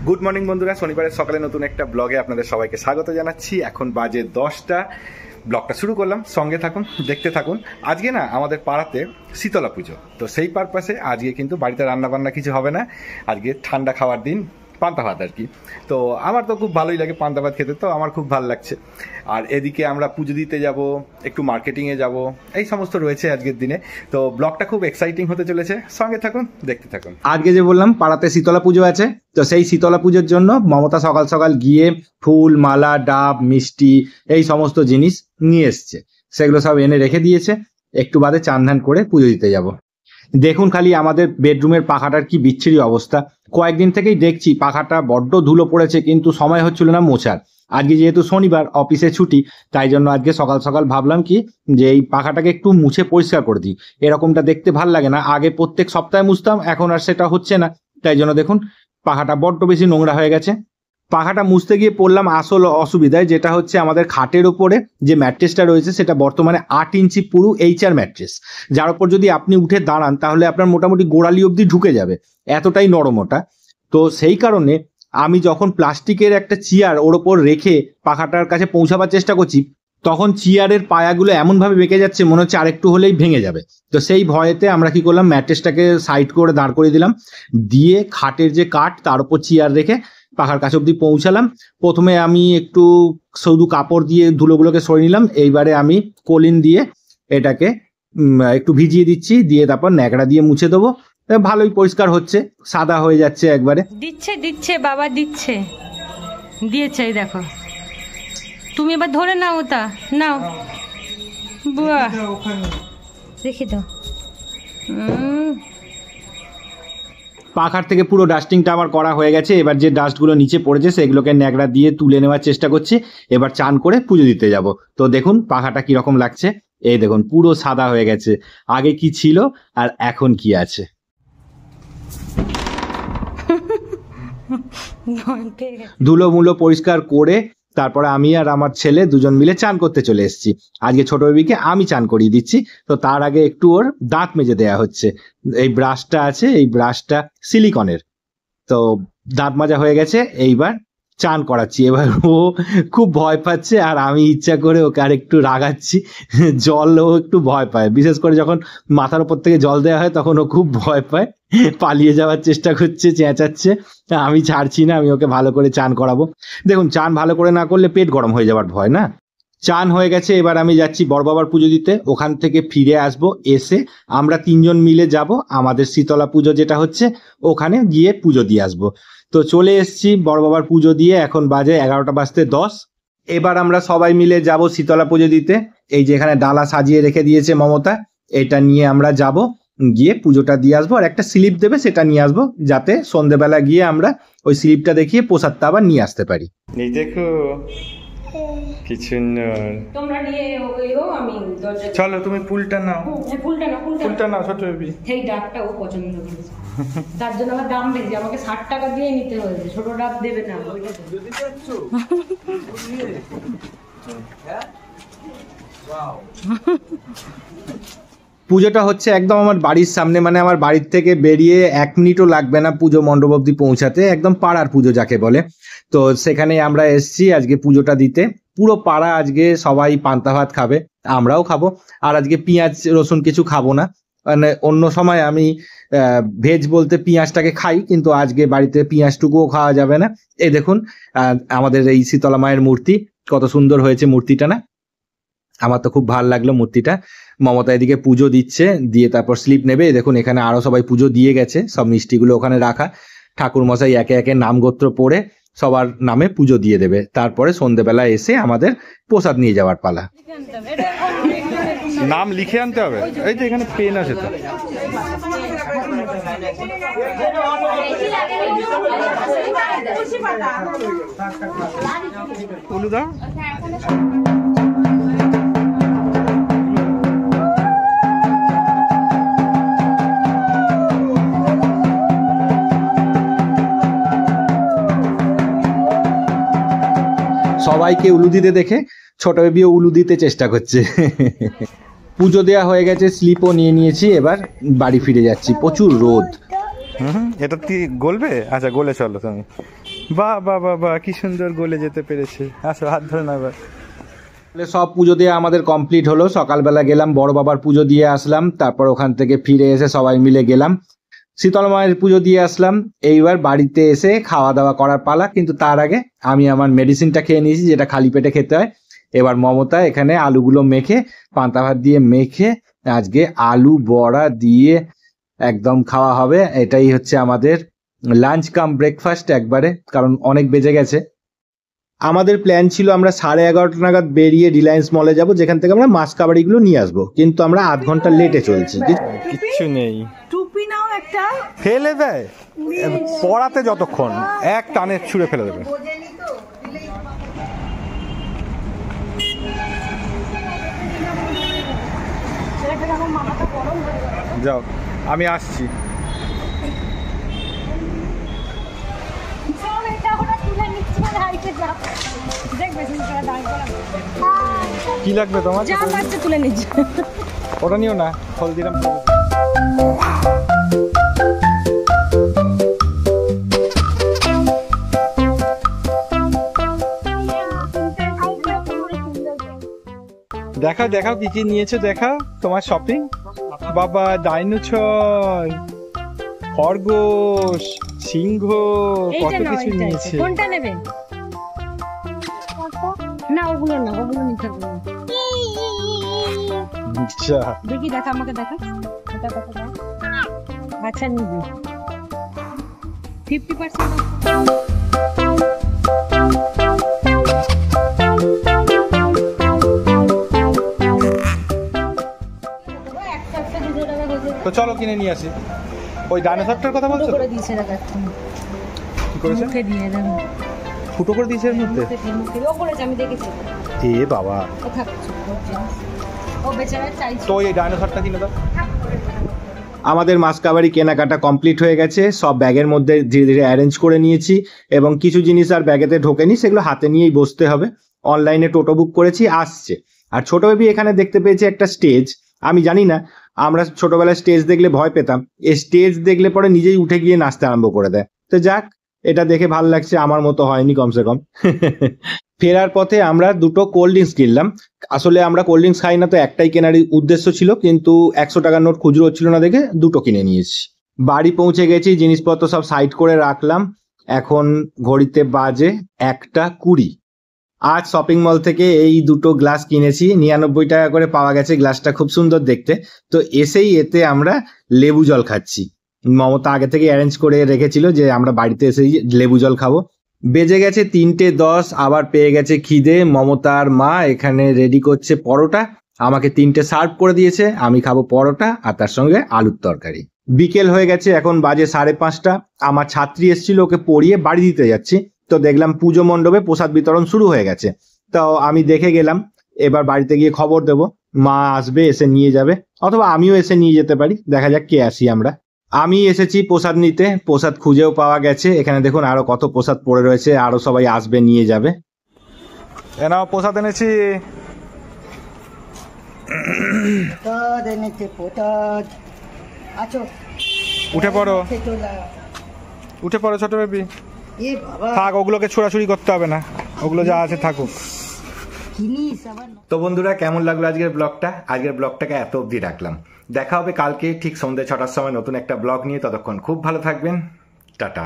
Good morning বন্ধুরা, শনিবারের সকালে নতুন একটা ব্লগে আপনাদের সবাইকে স্বাগত জানাচ্ছি। এখন বাজে 10টা। ব্লগটা শুরু করলাম, সঙ্গে থাকুন, দেখতে থাকুন। আজকে না আমাদের পাড়াতে শীতলা পুজো, তো সেই পারপাসে আজকে কিন্তু বাড়িতে রান্নাবান্না কিছু হবে না। আজকে ঠান্ডা খাওয়ার দিন, পান্তা ভাত আর কি। তো আমার তো খুব ভালোই লাগে পান্তা ভাত খেতে, তো আমার খুব ভালো লাগছে। আর এদিকে আমরা পুজো দিতে যাব, একটু মার্কেটিংয়ে যাব, এই সমস্ত রয়েছে আজকের দিনে। তো ব্লগটা খুব এক্সাইটিং হতে চলেছে, সঙ্গে থাকুন, দেখতে থাকুন। আজকে যে বললাম পাড়াতে শীতলা পুজো আছে, তো সেই শীতলা পুজোর জন্য মমতা সকাল সকাল গিয়ে ফুল, মালা, ডাব, মিষ্টি এই সমস্ত জিনিস নিয়ে এসছে। সেগুলো সব এনে রেখে দিয়েছে। একটু বাদে চান ধান করে পুজো দিতে যাব। দেখুন খালি আমাদের বেডরুমের পাখাটার কি বিচ্ছিরি অবস্থা। কয়েকদিন থেকেই দেখছি পাখাটা বড্ড ধুলো পড়েছে, কিন্তু সময় হচ্ছিল না মোছার। আজকে যেহেতু শনিবার, অফিসে ছুটি, তাই জন্য আজকে সকাল সকাল ভাবলাম কি যে এই পাখাটাকে একটু মুছে পরিষ্কার করে দিই। এরকমটা দেখতে ভাল লাগে না। আগে প্রত্যেক সপ্তাহে মুছতাম, এখন আর সেটা হচ্ছে না। তাই জন্য দেখুন পাখাটা বড্ড বেশি নোংরা হয়ে গেছে। পাখাটা মুছতে গিয়ে পড়লাম আসল অসুবিধায়, যেটা হচ্ছে আমাদের খাটের ওপরে যে ম্যাট্রেসটা রয়েছে সেটা বর্তমানে 8 ইঞ্চি পুরো HR ম্যাট্রেস, যার উপর যদি আপনি উঠে দাঁড়ান তাহলে আপনার মোটামুটি গোড়ালি অবধি ঢুকে যাবে, এতটাই নরম ওটা। তো সেই কারণে আমি যখন প্লাস্টিকের একটা চেয়ার ওর ওপর রেখে পাখাটার কাছে পৌঁছাবার চেষ্টা করছি, তখন চেয়ারের পায়াগুলো এমনভাবে বেঁকে যাচ্ছে মনে হচ্ছে আরেকটু হলেই ভেঙে যাবে। তো সেই ভয়েতে আমরা কি করলাম, ম্যাট্রেসটাকে সাইড করে দাঁড় করে দিলাম, দিয়ে খাটের যে কাঠ তার উপর চেয়ার রেখে পাখার কাছে অব্দি পৌঁছালাম। প্রথমে আমি একটু শুধু কাপড় দিয়ে ধুলোগুলোকে সরিয়ে নিলাম। এইবারে আমি কলিন দিয়ে এটাকে একটু ভিজিয়ে দিচ্ছি, দিয়ে তারপর ন্যাকড়া দিয়ে মুছে দেবো। ভালোই পরিষ্কার হচ্ছে, সাদা হয়ে যাচ্ছে একবারে। দিচ্ছে বাবা দিচ্ছে, দিয়েছে, এই দেখো। তুমি এবার ধরে নাও, ওটা নাও, বাহ রেখে দাও। পাখার থেকে পুরো ডাস্টিংটা আমার করা হয়ে গেছে। এবার যে ডাস্টগুলো নিচে পড়েছে সেগুলোকে ন্যাকড়া দিয়ে তুলে নেওয়ার চেষ্টা করছি। এবার চান করে পুজো দিতে যাব। তো দেখুন পাখাটা কিরকম লাগছে। এই দেখুন পুরো সাদা হয়ে গেছে। আগে কি ছিল আর এখন কি আছে। ধুলো মুলো পরিষ্কার করে তারপরে আমি আর আমার ছেলে দুজন মিলে চান করতে চলে এসেছি। আজকে ছোট বেবিকে আমি চান করিয়ে দিচ্ছি। তো তার আগে একটু ওর দাঁত মেজে দেওয়া হচ্ছে। এই ব্রাশটা আছে, এই ব্রাশটা সিলিকনের। তো দাঁত মাজা হয়ে গেছে, এইবার চান করাচ্ছি। এবার ও খুব ভয় পাচ্ছে, আর আমি ইচ্ছা করে ওকে আর একটু রাগাচ্ছি। জলও একটু ভয় পায়, বিশেষ করে যখন মাথার উপর থেকে জল দেওয়া হয় তখন ও খুব ভয় পায়, পালিয়ে যাওয়ার চেষ্টা করছে, চেঁচাচ্ছে। আমি ছাড়ছি না, আমি ওকে ভালো করে চান করাবো। দেখুন চান ভালো করে না করলে পেট গরম হয়ে যাওয়ার ভয় না। চান হয়ে গেছে, এবার আমি যাচ্ছি বড় বাবার পুজো দিতে। ওখান থেকে ফিরে আসবো, এসে আমরা 3 জন মিলে যাব আমাদের শীতলা পুজো যেটা হচ্ছে, ওখানে গিয়ে পুজো দিয়ে আসবো। তো চলে এসছি বড় বাবার পুজো দিয়ে, এখন বাজে 11টা বাজতে 10। এবার আমরা সবাই মিলে যাব শীতলা পুজো দিতে। এই যে এখানে ডালা সাজিয়ে রেখে দিয়েছে মমতা, এটা নিয়ে আমরা যাব, গিয়ে পুজোটা দিয়ে আসবো। আর একটা স্লিপ দেবে, সেটা নিয়ে আসবো, যাতে সন্ধ্যেবেলা গিয়ে আমরা ওই স্লিপটা দেখিয়ে প্রসাদটা আবার নিয়ে আসতে পারি। এই দেখো কি সুন্দর। তোমরা নিয়ে এগো, আমি দরজা। চলো তুমি ফুলটা নাও। ফুলটা নাও ছোট বেবি। এই ডাবটা ও পছন্দ করেছে, তার জন্য আমার দাম বেশি, আমাকে 60 টাকা দিয়ে নিতে হয়েছে। ছোট ডাব দেবে না, ওইটা যদি যাচ্ছ। পুজোটা হচ্ছে একদম আমার বাড়ির সামনে, মানে আমার বাড়ির থেকে বেরিয়ে 1 মিনিটও লাগবে না পুজো মণ্ডপ অব্দি পৌঁছাতে। একদম পাড়ার পুজো যাকে বলে। তো সেখানে আমরা এসছি আজকে পুজোটা দিতে। পুরো পাড়া আজকে সবাই পান্তা ভাত খাবে, আমরাও খাবো। আর আজকে পেঁয়াজ রসুন কিছু খাবো না। মানে অন্য সময় আমি ভেজ বলতে পেঁয়াজটাকে খাই, কিন্তু আজকে বাড়িতে পেঁয়াজটুকুও খাওয়া যাবে না। এই দেখুন আমাদের এই শীতলা মায়ের মূর্তি কত সুন্দর হয়েছে মূর্তিটা না? আমার তো খুব ভালো লাগলো মূর্তিটা। মমতা এদিকে পুজো দিচ্ছে, দিয়ে তারপর স্লিপ নেবে। দেখুন এখানে আরো সবাই পুজো দিয়ে গেছে, সব মিষ্টিগুলো ওখানে রাখা। ঠাকুর মশাই একে একে নাম গোত্র পড়ে সবার নামে পুজো দিয়ে দেবে। তারপরে সন্ধ্যেবেলা এসে আমাদের প্রসাদ নিয়ে যাওয়ার পালা। নাম লিখে আনতে হবে। এই তো এখানে পেন আছে তো। উলুদা সবাইকে উলু দিতে দেখে ছোট বেবিও উলু দিতে চেষ্টা করছে। পুজো দেওয়া হয়ে গেছে, স্লিপও নিয়ে নিয়েছি, এবার বাড়ি ফিরে যাচ্ছি। প্রচুর রোদ। এটা কি গলবে? আচ্ছা গলে চলো তুমি। বাহ বাহ বাহ বাহ, কি সুন্দর গলে যেতে পেরেছে। আসো হাত ধরে না। এবার সব পুজো দিয়ে আমাদের কমপ্লিট হলো। সকালবেলা গেলাম বড় বাবার পুজো দিয়ে আসলাম, তারপর ওখান থেকে ফিরে এসে সবাই মিলে গেলাম শীতলা মায়ের পুজো দিয়ে আসলাম। এইবার বাড়িতে এসে খাওয়া দাওয়া করার পালা, কিন্তু তার আগে আমি আমার মেডিসিনটা খেয়ে নিয়েছি, যেটা খালি পেটে খেতে হয়। এবার মমতা এখানে আলুগুলো মেখে, পান্তা ভাত দিয়ে মেখে আজকে আলু বড়া দিয়ে একদম খাওয়া হবে। এটাই হচ্ছে আমাদের লাঞ্চ কাম ব্রেকফাস্ট একবারে, কারণ অনেক বেজে গেছে। আমাদের প্ল্যান ছিল আমরা 11:30 নাগাদ বেরিয়ে রিলায়েন্স মলে যাব, যেখান থেকে আমরা মাছ কাবাড়িগুলো নিয়ে আসবো, কিন্তু আমরা আধ ঘন্টা লেটে চলছি। কিচ্ছু নেই, টুপি নাও একটা, ফেলে দেয় পড়াতে যতক্ষণ এক টানে ছুঁড়ে ফেলে দেবে। যাও, আমি আসছি। কি লাগবে তোমার? তুলে নিচ্ছি, ওটা নিও না, হলদিরাম। দেখাও দেখাও কি কি নিয়েছো, দেখাও তোমার শপিং। বাবা, ডাইনোসর, খরগোশ, সিংহ, কত কিছু নিয়েছে। কোনটা নেবে? না ওগুলো না, ওগুলো নিতে হবে। আচ্ছা দেখি, দেখা আমাকে দেখা। এটা কত দাম? আচ্ছা নিবি 50%। তো চলো কিনে নিয়ে আসি। ওই ডাইনোসরটার কথা বলছো? করে দিয়েছে দেখা। কি করেছে? মুখে দিয়ে দেন, ফুটো করে দিয়েছে এর মধ্যে। মুখে ও করেছে, আমি দেখেছি। এ বাবা, ও থাকছে ও বেচারা চাইছে। তো এই ডাইনোসরটা কিনে দাও। আমাদের মাছ কাবাড়ি কেনাকাটা কমপ্লিট হয়ে গেছে, সব ব্যাগের মধ্যে ধীরে ধীরে অ্যারেঞ্জ করে নিয়েছি, এবং কিছু জিনিস আর ব্যাগেতে ঢোকেনি, সেগুলো হাতে নিয়েই বসতে হবে। অনলাইনে টোটো বুক করেছি, আসছে। আর ছোট বেবি এখানে দেখতে পেয়েছে একটা স্টেজ। আমি জানি না, আমরা ছোটবেলায় স্টেজ দেখলে ভয় পেতাম, এই স্টেজ দেখলে পরে নিজেই উঠে গিয়ে নাচতে আরম্ভ করে দেয়। তো যাক, এটা দেখে ভালো লাগছে, আমার মতো হয়নি কমসে কম। ফেরার পথে আমরা দুটো কোল্ড ড্রিঙ্কস কিনলাম। আসলে আমরা কোল্ড ড্রিঙ্কস খাই না, তো একটাই কেনার উদ্দেশ্য ছিল, কিন্তু 100 টাকার নোট খুচরো ছিল না দেখে দুটো কিনে নিয়েছি। বাড়ি পৌঁছে গেছি, জিনিসপত্র সব সাইড করে রাখলাম। এখন ঘড়িতে বাজে 1:20। আজ শপিং মল থেকে এই দুটো গ্লাস কিনেছি, 99 টাকা করে পাওয়া গেছে। গ্লাসটা খুব সুন্দর দেখতে। তো এসেই এতে আমরা লেবু জল খাচ্ছি। মমতা আগে থেকে অ্যারেঞ্জ করে রেখেছিল যে আমরা বাড়িতে এসেই লেবু জল খাবো। বেজে গেছে 3:10, আবার পেয়ে গেছে খিদে। মমতার মা এখানে রেডি করছে পরোটা, আমাকে 3টে সার্ভ করে দিয়েছে। আমি খাবো পরোটা আর তার সঙ্গে আলুর তরকারি। বিকেল হয়ে গেছে, এখন বাজে 5:30। আমার ছাত্রী এসেছিল, ওকে পড়িয়ে বাড়ি দিতে যাচ্ছি। তো দেখলাম পুজো মণ্ডপে প্রসাদ বিতরণ শুরু হয়ে গেছে। তো আমি দেখে গেলাম, এবার বাড়িতে গিয়ে খবর দেবো। মা আসবে, এসে নিয়ে যাবে, অথবা আমিও এসে নিয়ে যেতে পারি, দেখা যাক কে আসি আমরা। আমি এসেছি প্রসাদ নিতে, প্রসাদ খুঁজেও পাওয়া গেছে। এখানে দেখুন আরো কত প্রসাদ পড়ে রয়েছে, আরো সবাই আসবে, নিয়ে যাবে। এনাও প্রসাদ এনেছি। উঠে পড়ো, উঠে পড়ো ছোট বেবি। থাক, ওগুলোকে ছোড়াছুড়ি করতে হবে না, ওগুলো যা আছে থাকুক। তো বন্ধুরা, কেমন লাগলো আজকের ব্লগটা? আজকের ব্লগটাকে এত অবধি রাখলাম। দেখা হবে কালকে ঠিক সন্ধ্যে 6টার সময় নতুন একটা ব্লগ নিয়ে। ততক্ষণ খুব ভালো থাকবেন, টাটা।